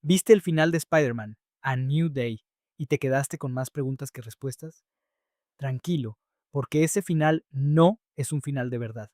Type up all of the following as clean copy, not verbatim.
¿Viste el final de Spider-Man, A New Day, y te quedaste con más preguntas que respuestas? Tranquilo, porque ese final no es un final de verdad.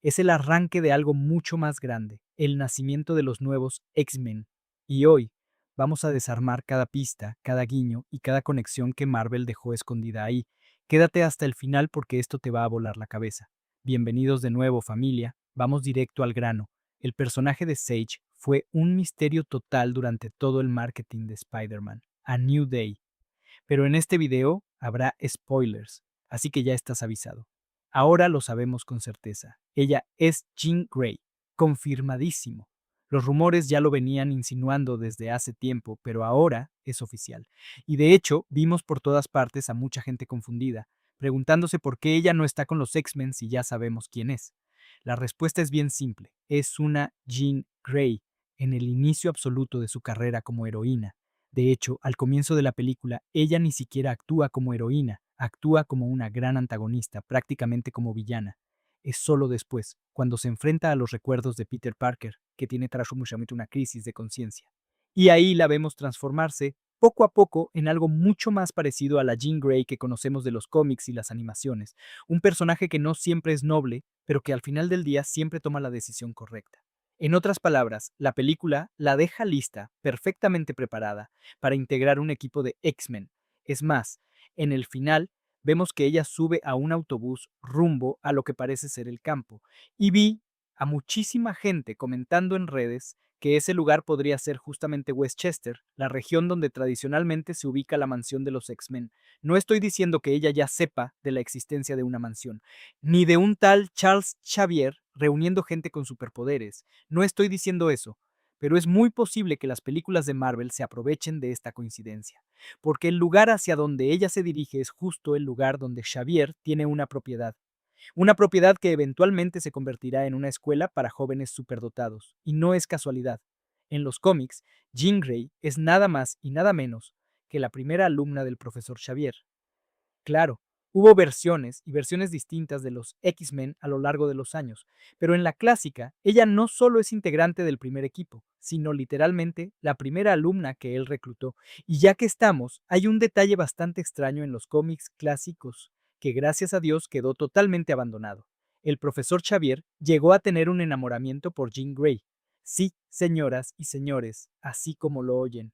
Es el arranque de algo mucho más grande, el nacimiento de los nuevos X-Men. Y hoy vamos a desarmar cada pista, cada guiño y cada conexión que Marvel dejó escondida ahí. Quédate hasta el final porque esto te va a volar la cabeza. Bienvenidos de nuevo, familia. Vamos directo al grano. El personaje de Sage fue un misterio total durante todo el marketing de Spider-Man. A New Day. Pero en este video habrá spoilers, así que ya estás avisado. Ahora lo sabemos con certeza. Ella es Jean Grey, confirmadísimo. Los rumores ya lo venían insinuando desde hace tiempo, pero ahora es oficial. Y de hecho, vimos por todas partes a mucha gente confundida, preguntándose por qué ella no está con los X-Men si ya sabemos quién es. La respuesta es bien simple. Es una Jean Grey en el inicio absoluto de su carrera como heroína. De hecho, al comienzo de la película, ella ni siquiera actúa como heroína, actúa como una gran antagonista, prácticamente como villana. Es solo después, cuando se enfrenta a los recuerdos de Peter Parker, que tiene tras una crisis de conciencia. Y ahí la vemos transformarse, poco a poco, en algo mucho más parecido a la Jean Grey que conocemos de los cómics y las animaciones, un personaje que no siempre es noble, pero que al final del día siempre toma la decisión correcta. En otras palabras, la película la deja lista, perfectamente preparada, para integrar un equipo de X-Men. Es más, en el final vemos que ella sube a un autobús rumbo a lo que parece ser el campo, y vi a muchísima gente comentando en redes que ese lugar podría ser justamente Westchester, la región donde tradicionalmente se ubica la mansión de los X-Men. No estoy diciendo que ella ya sepa de la existencia de una mansión, ni de un tal Charles Xavier reuniendo gente con superpoderes. No estoy diciendo eso, pero es muy posible que las películas de Marvel se aprovechen de esta coincidencia, porque el lugar hacia donde ella se dirige es justo el lugar donde Xavier tiene una propiedad que eventualmente se convertirá en una escuela para jóvenes superdotados, y no es casualidad. En los cómics, Jean Grey es nada más y nada menos que la primera alumna del profesor Xavier. Claro, hubo versiones y versiones distintas de los X-Men a lo largo de los años, pero en la clásica, ella no solo es integrante del primer equipo, sino literalmente la primera alumna que él reclutó. Y ya que estamos, hay un detalle bastante extraño en los cómics clásicos, que gracias a Dios quedó totalmente abandonado. El profesor Xavier llegó a tener un enamoramiento por Jean Grey. Sí, señoras y señores, así como lo oyen.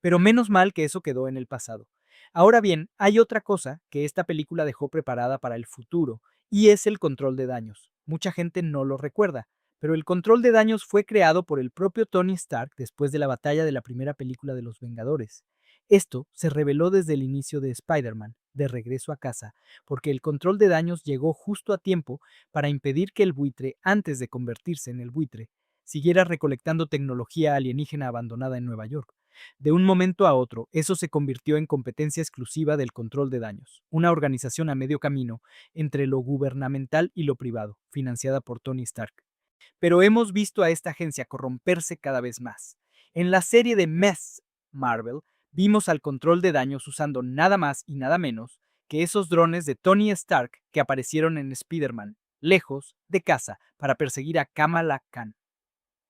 Pero menos mal que eso quedó en el pasado. Ahora bien, hay otra cosa que esta película dejó preparada para el futuro, y es el control de daños. Mucha gente no lo recuerda, pero el control de daños fue creado por el propio Tony Stark después de la batalla de la primera película de los Vengadores. Esto se reveló desde el inicio de Spider-Man, de regreso a casa, porque el control de daños llegó justo a tiempo para impedir que el buitre, antes de convertirse en el buitre, siguiera recolectando tecnología alienígena abandonada en Nueva York. De un momento a otro, eso se convirtió en competencia exclusiva del control de daños, una organización a medio camino entre lo gubernamental y lo privado, financiada por Tony Stark. Pero hemos visto a esta agencia corromperse cada vez más. En la serie de Mess Marvel, vimos al control de daños usando nada más y nada menos que esos drones de Tony Stark que aparecieron en Spider-Man, lejos de casa, para perseguir a Kamala Khan.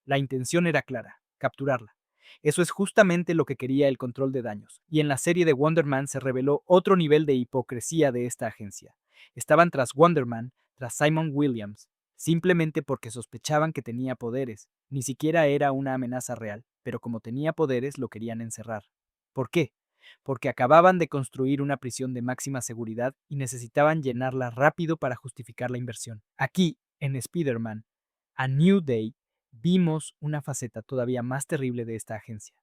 La intención era clara, capturarla. Eso es justamente lo que quería el control de daños, y en la serie de Wonder Man se reveló otro nivel de hipocresía de esta agencia. Estaban tras Wonder Man, tras Simon Williams, simplemente porque sospechaban que tenía poderes. Ni siquiera era una amenaza real, pero como tenía poderes lo querían encerrar. ¿Por qué? Porque acababan de construir una prisión de máxima seguridad y necesitaban llenarla rápido para justificar la inversión. Aquí, en Spider-Man, A New Day, vimos una faceta todavía más terrible de esta agencia.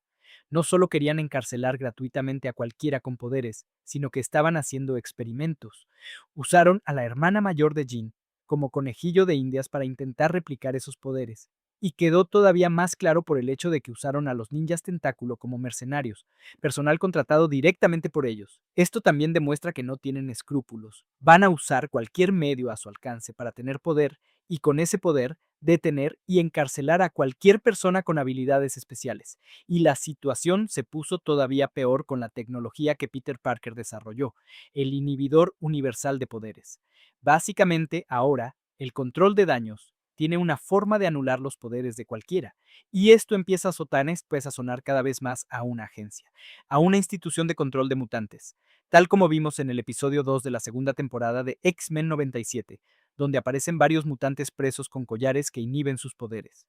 No solo querían encarcelar gratuitamente a cualquiera con poderes, sino que estaban haciendo experimentos. Usaron a la hermana mayor de Jean como conejillo de indias para intentar replicar esos poderes. Y quedó todavía más claro por el hecho de que usaron a los ninjas tentáculo como mercenarios, personal contratado directamente por ellos. Esto también demuestra que no tienen escrúpulos. Van a usar cualquier medio a su alcance para tener poder y con ese poder detener y encarcelar a cualquier persona con habilidades especiales. Y la situación se puso todavía peor con la tecnología que Peter Parker desarrolló, el inhibidor universal de poderes. Básicamente, ahora, el control de daños tiene una forma de anular los poderes de cualquiera, y esto empieza a sonar cada vez más a una agencia, a una institución de control de mutantes, tal como vimos en el episodio 2 de la segunda temporada de X-Men 97, donde aparecen varios mutantes presos con collares que inhiben sus poderes.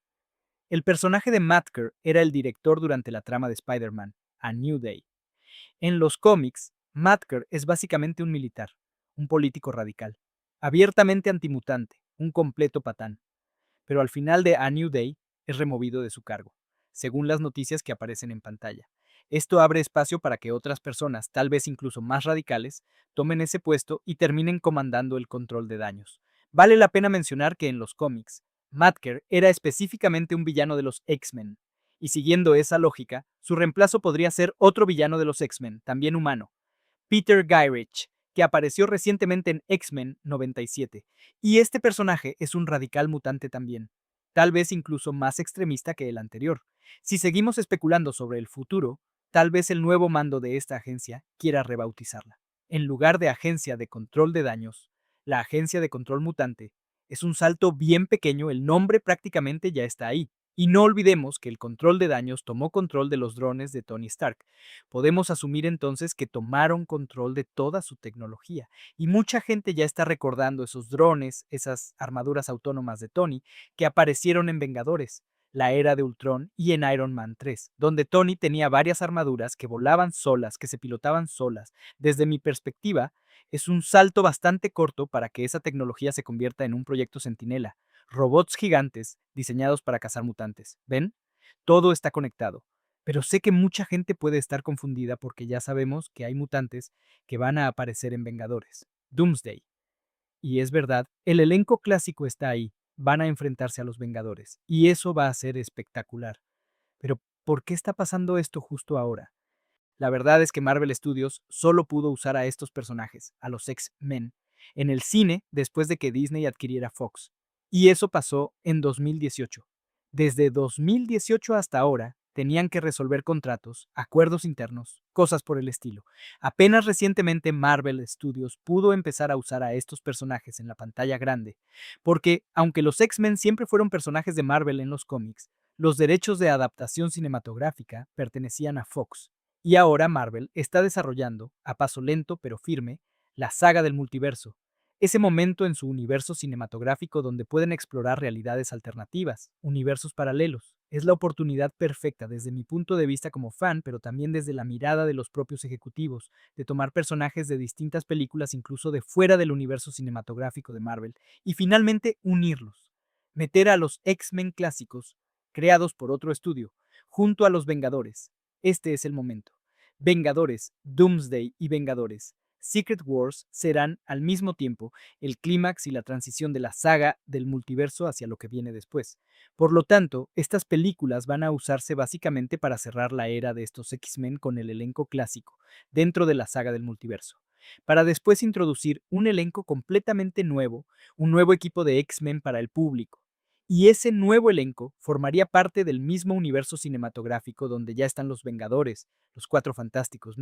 El personaje de Matkar era el director durante la trama de Spider-Man, A New Day. En los cómics, Matkar es básicamente un militar, un político radical, abiertamente antimutante, un completo patán, pero al final de A New Day es removido de su cargo, según las noticias que aparecen en pantalla. Esto abre espacio para que otras personas, tal vez incluso más radicales, tomen ese puesto y terminen comandando el control de daños. Vale la pena mencionar que en los cómics, Matkar era específicamente un villano de los X-Men, y siguiendo esa lógica, su reemplazo podría ser otro villano de los X-Men, también humano, Peter Gyrich, que apareció recientemente en X-Men 97, y este personaje es un radical mutante también, tal vez incluso más extremista que el anterior. Si seguimos especulando sobre el futuro, tal vez el nuevo mando de esta agencia quiera rebautizarla. En lugar de Agencia de Control de Daños, la Agencia de Control Mutante es un salto bien pequeño, el nombre prácticamente ya está ahí. Y no olvidemos que el control de daños tomó control de los drones de Tony Stark. Podemos asumir entonces que tomaron control de toda su tecnología. Y mucha gente ya está recordando esos drones, esas armaduras autónomas de Tony, que aparecieron en Vengadores, la era de Ultron y en Iron Man 3, donde Tony tenía varias armaduras que volaban solas, que se pilotaban solas. Desde mi perspectiva, es un salto bastante corto para que esa tecnología se convierta en un proyecto Centinela. Robots gigantes diseñados para cazar mutantes. ¿Ven? Todo está conectado. Pero sé que mucha gente puede estar confundida porque ya sabemos que hay mutantes que van a aparecer en Vengadores. Doomsday. Y es verdad, el elenco clásico está ahí. Van a enfrentarse a los Vengadores. Y eso va a ser espectacular. Pero, ¿por qué está pasando esto justo ahora? La verdad es que Marvel Studios solo pudo usar a estos personajes, a los X-Men, en el cine después de que Disney adquiriera Fox. Y eso pasó en 2018. Desde 2018 hasta ahora, tenían que resolver contratos, acuerdos internos, cosas por el estilo. Apenas recientemente Marvel Studios pudo empezar a usar a estos personajes en la pantalla grande, porque aunque los X-Men siempre fueron personajes de Marvel en los cómics, los derechos de adaptación cinematográfica pertenecían a Fox. Y ahora Marvel está desarrollando, a paso lento pero firme, la saga del multiverso, ese momento en su universo cinematográfico donde pueden explorar realidades alternativas, universos paralelos. Es la oportunidad perfecta desde mi punto de vista como fan, pero también desde la mirada de los propios ejecutivos, de tomar personajes de distintas películas incluso de fuera del universo cinematográfico de Marvel, y finalmente unirlos. Meter a los X-Men clásicos, creados por otro estudio, junto a los Vengadores. Este es el momento. Vengadores, Doomsday y Vengadores, Secret Wars serán al mismo tiempo el clímax y la transición de la saga del multiverso hacia lo que viene después. Por lo tanto, estas películas van a usarse básicamente para cerrar la era de estos X-Men con el elenco clásico, dentro de la saga del multiverso, para después introducir un elenco completamente nuevo, un nuevo equipo de X-Men para el público. Y ese nuevo elenco formaría parte del mismo universo cinematográfico donde ya están los Vengadores, los Cuatro Fantásticos,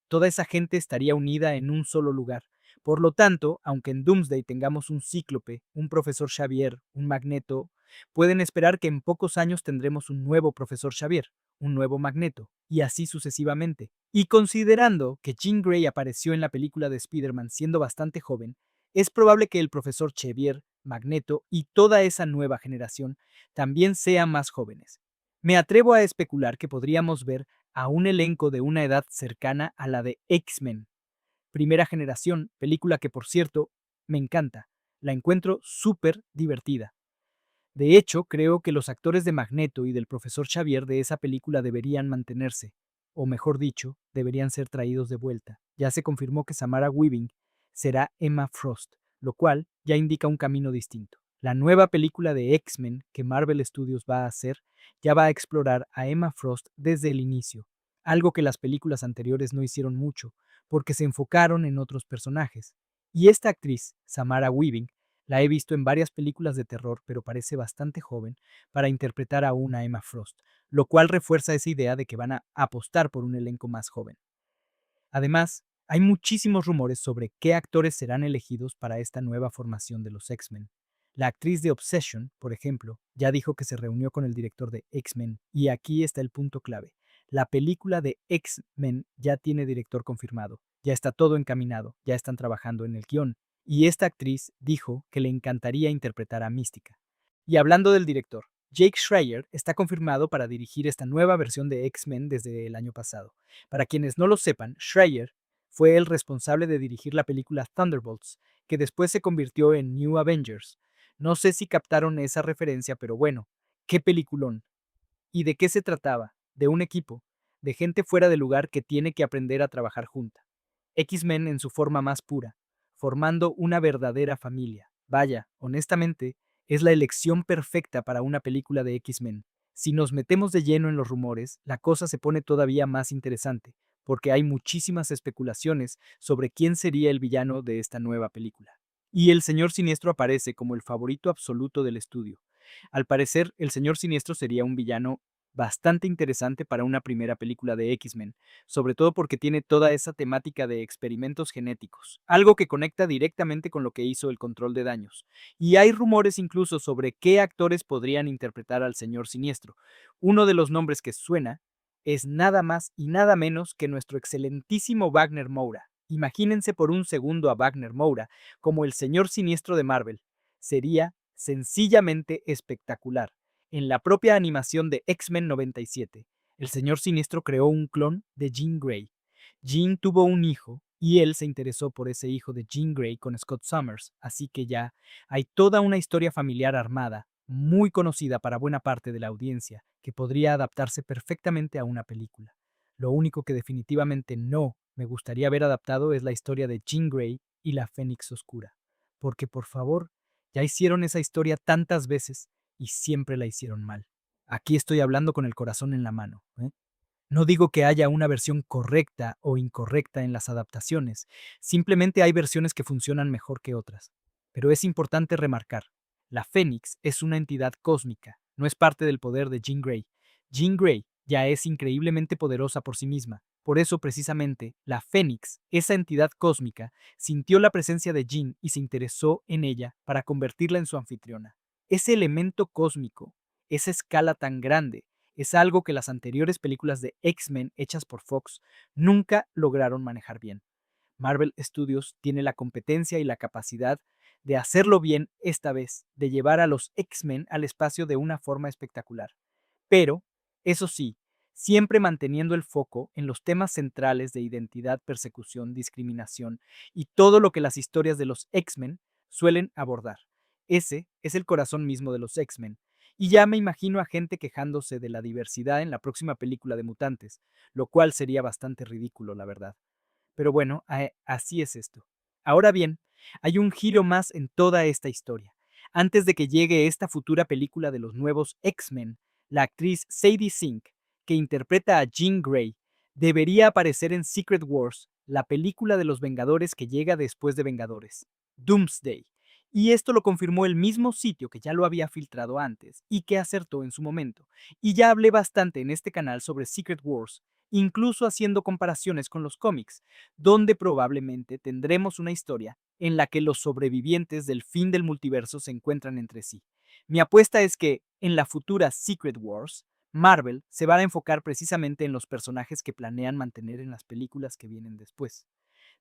toda esa gente estaría unida en un solo lugar. Por lo tanto, aunque en Doomsday tengamos un Cíclope, un Profesor Xavier, un Magneto, pueden esperar que en pocos años tendremos un nuevo Profesor Xavier, un nuevo Magneto, y así sucesivamente. Y considerando que Jean Grey apareció en la película de Spider-Man siendo bastante joven, es probable que el Profesor Xavier, Magneto y toda esa nueva generación también sean más jóvenes. Me atrevo a especular que podríamos ver a un elenco de una edad cercana a la de X-Men, primera generación, película que por cierto me encanta, la encuentro súper divertida. De hecho, creo que los actores de Magneto y del profesor Xavier de esa película deberían mantenerse, o mejor dicho, deberían ser traídos de vuelta. Ya se confirmó que Samara Weaving será Emma Frost, lo cual ya indica un camino distinto. La nueva película de X-Men que Marvel Studios va a hacer ya va a explorar a Emma Frost desde el inicio, algo que las películas anteriores no hicieron mucho, porque se enfocaron en otros personajes. Y esta actriz, Samara Weaving, la he visto en varias películas de terror, pero parece bastante joven para interpretar a una Emma Frost, lo cual refuerza esa idea de que van a apostar por un elenco más joven. Además, hay muchísimos rumores sobre qué actores serán elegidos para esta nueva formación de los X-Men. La actriz de Obsession, por ejemplo, ya dijo que se reunió con el director de X-Men, y aquí está el punto clave. La película de X-Men ya tiene director confirmado, ya está todo encaminado, ya están trabajando en el guión, y esta actriz dijo que le encantaría interpretar a Mística. Y hablando del director, Jake Schreier está confirmado para dirigir esta nueva versión de X-Men desde el año pasado. Para quienes no lo sepan, Schreier fue el responsable de dirigir la película Thunderbolts, que después se convirtió en New Avengers. No sé si captaron esa referencia, pero bueno, qué peliculón. ¿Y de qué se trataba? De un equipo, de gente fuera de lugar que tiene que aprender a trabajar junta. X-Men en su forma más pura, formando una verdadera familia. Vaya, honestamente, es la elección perfecta para una película de X-Men. Si nos metemos de lleno en los rumores, la cosa se pone todavía más interesante, porque hay muchísimas especulaciones sobre quién sería el villano de esta nueva película. Y el Señor Siniestro aparece como el favorito absoluto del estudio. Al parecer, el Señor Siniestro sería un villano bastante interesante para una primera película de X-Men, sobre todo porque tiene toda esa temática de experimentos genéticos, algo que conecta directamente con lo que hizo el Control de Daños. Y hay rumores incluso sobre qué actores podrían interpretar al Señor Siniestro. Uno de los nombres que suena es nada más y nada menos que nuestro excelentísimo Wagner Moura. Imagínense por un segundo a Wagner Moura como el Señor Siniestro de Marvel. Sería sencillamente espectacular. En la propia animación de X-Men 97, el Señor Siniestro creó un clon de Jean Grey. Jean tuvo un hijo y él se interesó por ese hijo de Jean Grey con Scott Summers, así que ya hay toda una historia familiar armada, muy conocida para buena parte de la audiencia, que podría adaptarse perfectamente a una película. Lo único que definitivamente no me gustaría ver adaptado es la historia de Jean Grey y la Fénix Oscura. Porque por favor, ya hicieron esa historia tantas veces y siempre la hicieron mal. Aquí estoy hablando con el corazón en la mano. No digo que haya una versión correcta o incorrecta en las adaptaciones, simplemente hay versiones que funcionan mejor que otras. Pero es importante remarcar, la Fénix es una entidad cósmica, no es parte del poder de Jean Grey. Jean Grey ya es increíblemente poderosa por sí misma. Por eso precisamente, la Fénix, esa entidad cósmica, sintió la presencia de Jean y se interesó en ella para convertirla en su anfitriona. Ese elemento cósmico, esa escala tan grande, es algo que las anteriores películas de X-Men hechas por Fox nunca lograron manejar bien. Marvel Studios tiene la competencia y la capacidad de hacerlo bien esta vez, de llevar a los X-Men al espacio de una forma espectacular. Pero, eso sí, siempre manteniendo el foco en los temas centrales de identidad, persecución, discriminación y todo lo que las historias de los X-Men suelen abordar. Ese es el corazón mismo de los X-Men. Y ya me imagino a gente quejándose de la diversidad en la próxima película de mutantes, lo cual sería bastante ridículo, la verdad. Pero bueno, así es esto. Ahora bien, hay un giro más en toda esta historia. Antes de que llegue esta futura película de los nuevos X-Men, la actriz Sadie Sink, que interpreta a Jean Grey, debería aparecer en Secret Wars, la película de los Vengadores que llega después de Vengadores, Doomsday. Y esto lo confirmó el mismo sitio que ya lo había filtrado antes y que acertó en su momento. Y ya hablé bastante en este canal sobre Secret Wars, incluso haciendo comparaciones con los cómics, donde probablemente tendremos una historia en la que los sobrevivientes del fin del multiverso se encuentran entre sí. Mi apuesta es que, en la futura Secret Wars, Marvel se va a enfocar precisamente en los personajes que planean mantener en las películas que vienen después.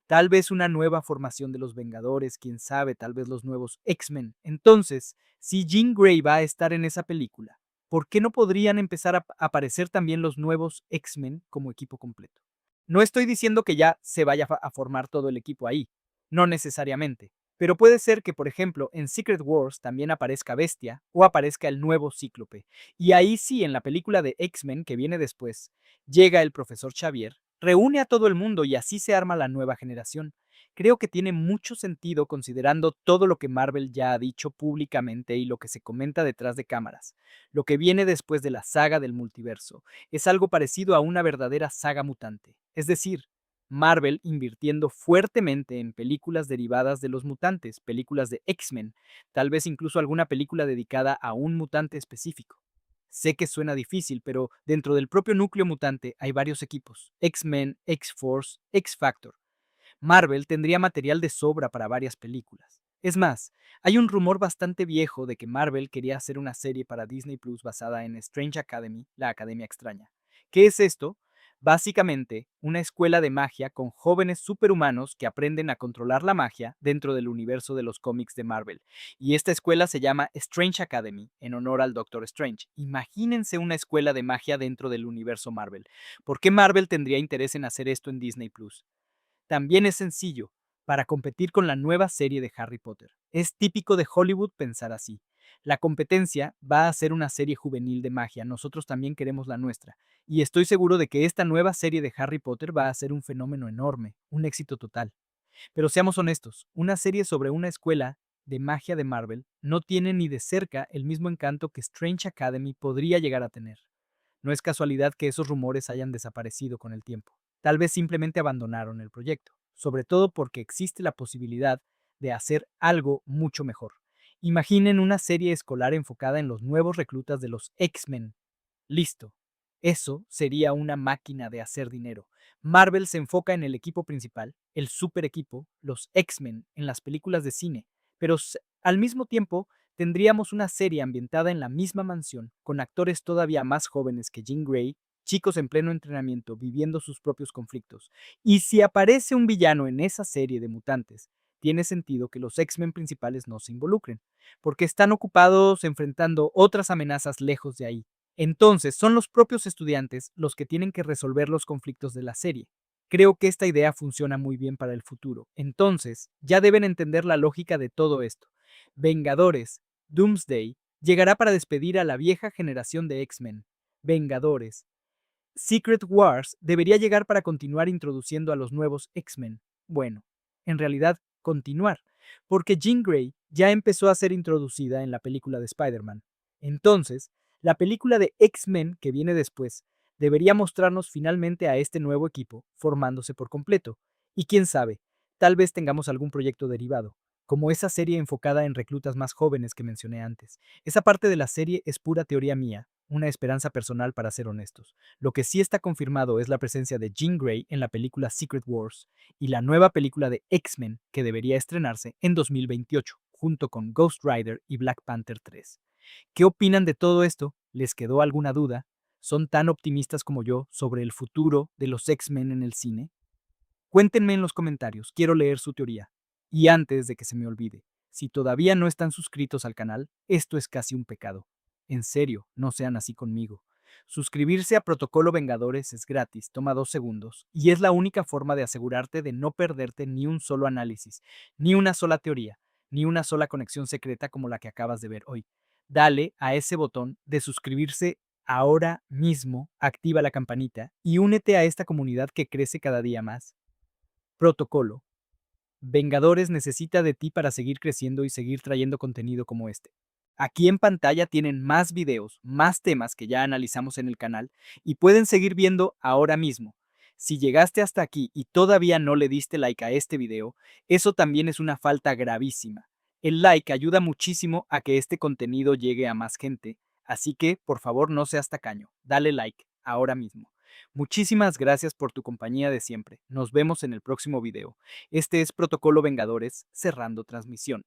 Tal vez una nueva formación de los Vengadores, quién sabe, tal vez los nuevos X-Men. Entonces, si Jean Grey va a estar en esa película, ¿por qué no podrían empezar a aparecer también los nuevos X-Men como equipo completo? No estoy diciendo que ya se vaya a formar todo el equipo ahí, no necesariamente, pero puede ser que, por ejemplo, en Secret Wars también aparezca Bestia o aparezca el nuevo Cíclope. Y ahí sí, en la película de X-Men que viene después, llega el profesor Xavier, reúne a todo el mundo y así se arma la nueva generación. Creo que tiene mucho sentido considerando todo lo que Marvel ya ha dicho públicamente y lo que se comenta detrás de cámaras. Lo que viene después de la saga del multiverso es algo parecido a una verdadera saga mutante. Es decir, Marvel invirtiendo fuertemente en películas derivadas de los mutantes, películas de X-Men, tal vez incluso alguna película dedicada a un mutante específico. Sé que suena difícil, pero dentro del propio núcleo mutante hay varios equipos: X-Men, X-Force, X-Factor. Marvel tendría material de sobra para varias películas. Es más, hay un rumor bastante viejo de que Marvel quería hacer una serie para Disney Plus basada en Strange Academy, la Academia Extraña. ¿Qué es esto? Básicamente, una escuela de magia con jóvenes superhumanos que aprenden a controlar la magia dentro del universo de los cómics de Marvel. Y esta escuela se llama Strange Academy, en honor al Doctor Strange. Imagínense una escuela de magia dentro del universo Marvel. ¿Por qué Marvel tendría interés en hacer esto en Disney Plus? También es sencillo, para competir con la nueva serie de Harry Potter. Es típico de Hollywood pensar así. La competencia va a ser una serie juvenil de magia, nosotros también queremos la nuestra, y estoy seguro de que esta nueva serie de Harry Potter va a ser un fenómeno enorme, un éxito total. Pero seamos honestos, una serie sobre una escuela de magia de Marvel no tiene ni de cerca el mismo encanto que Strange Academy podría llegar a tener. No es casualidad que esos rumores hayan desaparecido con el tiempo. Tal vez simplemente abandonaron el proyecto, sobre todo porque existe la posibilidad de hacer algo mucho mejor. Imaginen una serie escolar enfocada en los nuevos reclutas de los X-Men. Listo. Eso sería una máquina de hacer dinero. Marvel se enfoca en el equipo principal, el super equipo, los X-Men, en las películas de cine, pero al mismo tiempo tendríamos una serie ambientada en la misma mansión, con actores todavía más jóvenes que Jean Grey, chicos en pleno entrenamiento viviendo sus propios conflictos. Y si aparece un villano en esa serie de mutantes, tiene sentido que los X-Men principales no se involucren, porque están ocupados enfrentando otras amenazas lejos de ahí. Entonces, son los propios estudiantes los que tienen que resolver los conflictos de la serie. Creo que esta idea funciona muy bien para el futuro. Entonces, ya deben entender la lógica de todo esto. Vengadores, Doomsday, llegará para despedir a la vieja generación de X-Men. Vengadores. Secret Wars debería llegar para continuar introduciendo a los nuevos X-Men. Bueno, en realidad, continuar, porque Jean Grey ya empezó a ser introducida en la película de Spider-Man. Entonces, la película de X-Men que viene después debería mostrarnos finalmente a este nuevo equipo formándose por completo. Y quién sabe, tal vez tengamos algún proyecto derivado, como esa serie enfocada en reclutas más jóvenes que mencioné antes. Esa parte de la serie es pura teoría mía, una esperanza personal para ser honestos. Lo que sí está confirmado es la presencia de Jean Grey en la película Secret Wars y la nueva película de X-Men que debería estrenarse en 2028, junto con Ghost Rider y Black Panther 3. ¿Qué opinan de todo esto? ¿Les quedó alguna duda? ¿Son tan optimistas como yo sobre el futuro de los X-Men en el cine? Cuéntenme en los comentarios, quiero leer su teoría. Y antes de que se me olvide, si todavía no están suscritos al canal, esto es casi un pecado. En serio, no sean así conmigo. Suscribirse a Protocolo Vengadores es gratis, toma 2 segundos, y es la única forma de asegurarte de no perderte ni un solo análisis, ni una sola teoría, ni una sola conexión secreta como la que acabas de ver hoy. Dale a ese botón de suscribirse ahora mismo, activa la campanita y únete a esta comunidad que crece cada día más. Protocolo. Vengadores necesita de ti para seguir creciendo y seguir trayendo contenido como este. Aquí en pantalla tienen más videos, más temas que ya analizamos en el canal y pueden seguir viendo ahora mismo. Si llegaste hasta aquí y todavía no le diste like a este video, eso también es una falta gravísima. El like ayuda muchísimo a que este contenido llegue a más gente, así que por favor no seas tacaño, dale like ahora mismo. Muchísimas gracias por tu compañía de siempre. Nos vemos en el próximo video. Este es Protocolo Vengadores, cerrando transmisión.